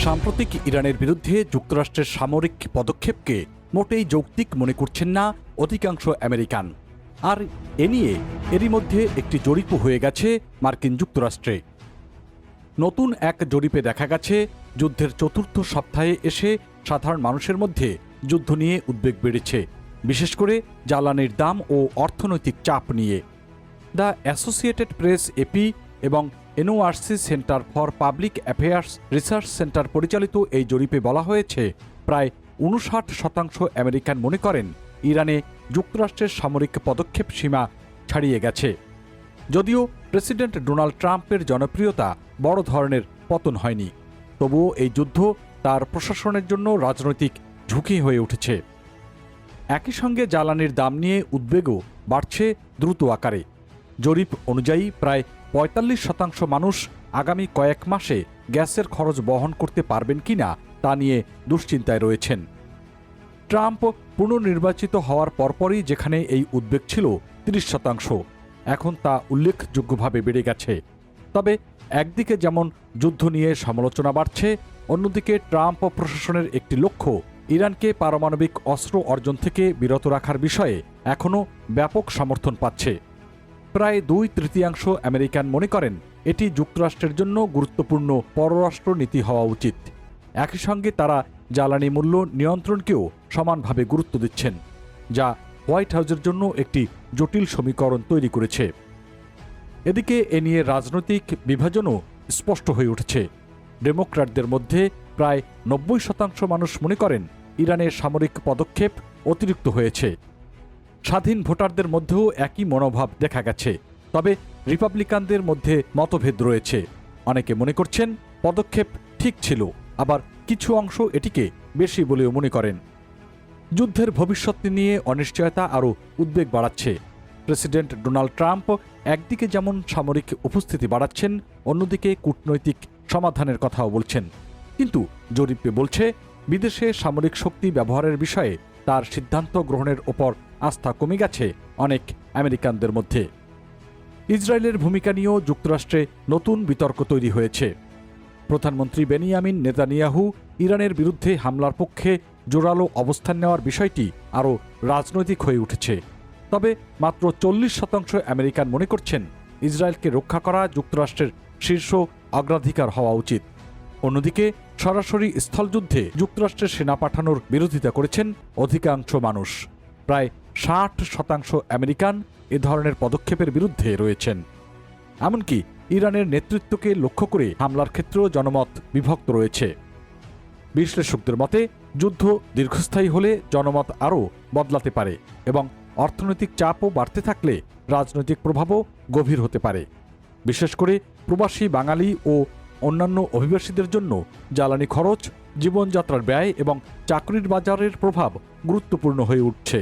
সাম্প্রতিক ইরানের বিরুদ্ধে যুক্তরাষ্ট্রের সামরিক পদক্ষেপকে মোটেই যৌক্তিক মনে করছেন না অধিকাংশ আমেরিকান। আর এ নিয়ে এরই মধ্যে একটি জরিপও হয়ে গেছে মার্কিন যুক্তরাষ্ট্রে। নতুন এক জরিপে দেখা গেছে যুদ্ধের চতুর্থ সপ্তাহে এসে সাধারণ মানুষের মধ্যে যুদ্ধ নিয়ে উদ্বেগ বেড়েছে, বিশেষ করে জ্বালানির দাম ও অর্থনৈতিক চাপ নিয়ে। দ্য অ্যাসোসিয়েটেড প্রেস এপি এবং NORC centre for public affairs research centre পরিচালিত এই জরিপে বলা হয়েছে, প্রায় 59% আমেরিকান মনে করেন ইরানে যুক্তরাষ্ট্রের সামরিক পদক্ষেপ সীমা ছাড়িয়ে গেছে। যদিও প্রেসিডেন্ট ডোনাল্ড ট্রাম্পের জনপ্রিয়তা বড় ধরনের পতন হয়নি, তবুও এই যুদ্ধ তার প্রশাসনের জন্য রাজনৈতিক ঝুঁকি হয়ে উঠেছে। একই সঙ্গে জ্বালানির দাম নিয়ে উদ্বেগও বাড়ছে দ্রুত আকারে। জরিপ অনুযায়ী প্রায় 45% মানুষ আগামী কয়েক মাসে গ্যাসের খরচ বহন করতে পারবেন কিনা তা নিয়ে দুশ্চিন্তায় রয়েছেন। ট্রাম্প পুনর্নির্বাচিত হওয়ার পরপরই যেখানে এই উদ্বেগ ছিল 30%, এখন তা উল্লেখযোগ্যভাবে বেড়ে গেছে। তবে একদিকে যেমন যুদ্ধ নিয়ে সমালোচনা বাড়ছে, অন্যদিকে ট্রাম্প প্রশাসনের একটি লক্ষ্য ইরানকে পারমাণবিক অস্ত্র অর্জন থেকে বিরত রাখার বিষয়ে এখনও ব্যাপক সমর্থন পাচ্ছে। প্রায় 2/3 আমেরিকান মনে করেন এটি যুক্তরাষ্ট্রের জন্য গুরুত্বপূর্ণ পররাষ্ট্র নীতি হওয়া উচিত। একই সঙ্গে তারা জ্বালানি মূল্য নিয়ন্ত্রণকেও সমানভাবে গুরুত্ব দিচ্ছেন, যা হোয়াইট হাউসের জন্য একটি জটিল সমীকরণ তৈরি করেছে। এদিকে এ নিয়ে রাজনৈতিক বিভাজনও স্পষ্ট হয়ে উঠেছে। ডেমোক্র্যাটদের মধ্যে প্রায় 90% মানুষ মনে করেন ইরানের সামরিক পদক্ষেপ অতিরিক্ত হয়েছে। স্বাধীন ভোটারদের মধ্যেও একই মনোভাব দেখা গেছে। তবে রিপাবলিকানদের মধ্যে মতভেদ রয়েছে। অনেকে মনে করছেন পদক্ষেপ ঠিক ছিল, আবার কিছু অংশ এটিকে বেশি বলেও মনে করেন। যুদ্ধের ভবিষ্যৎ নিয়ে অনিশ্চয়তা আরও উদ্বেগ বাড়াচ্ছে। প্রেসিডেন্ট ডোনাল্ড ট্রাম্প একদিকে যেমন সামরিক উপস্থিতি বাড়াচ্ছেন, অন্যদিকে কূটনৈতিক সমাধানের কথাও বলছেন। কিন্তু জরিপে বলছে বিদেশে সামরিক শক্তি ব্যবহারের বিষয়ে তার সিদ্ধান্ত গ্রহণের ওপর আস্থা কমে গেছে অনেক আমেরিকানদের মধ্যে। ইসরায়েলের ভূমিকা নিয়েও যুক্তরাষ্ট্রে নতুন বিতর্ক তৈরি হয়েছে। প্রধানমন্ত্রী বেনিয়ামিন নেতানিয়াহু ইরানের বিরুদ্ধে হামলার পক্ষে জোরালো অবস্থান নেওয়ার বিষয়টি আরও রাজনৈতিক হয়ে উঠেছে। তবে মাত্র 40% আমেরিকান মনে করছেন ইসরায়েলকে রক্ষা করা যুক্তরাষ্ট্রের শীর্ষ অগ্রাধিকার হওয়া উচিত। অন্যদিকে সরাসরি স্থলযুদ্ধে যুক্তরাষ্ট্রের সেনা পাঠানোর বিরোধিতা করেছেন অধিকাংশ মানুষ। প্রায় 60% আমেরিকান এ ধরনের পদক্ষেপের বিরুদ্ধে রয়েছেন। এমনকি ইরানের নেতৃত্বকে লক্ষ্য করে হামলার ক্ষেত্রেও জনমত বিভক্ত রয়েছে। বিশ্লেষকদের মতে যুদ্ধ দীর্ঘস্থায়ী হলে জনমত আরও বদলাতে পারে এবং অর্থনৈতিক চাপও বাড়তে থাকলে রাজনৈতিক প্রভাবও গভীর হতে পারে। বিশেষ করে প্রবাসী বাঙালি ও অন্যান্য অভিবাসীদের জন্য জ্বালানি খরচ, জীবনযাত্রার ব্যয় এবং চাকরির বাজারের প্রভাব গুরুত্বপূর্ণ হয়ে উঠছে।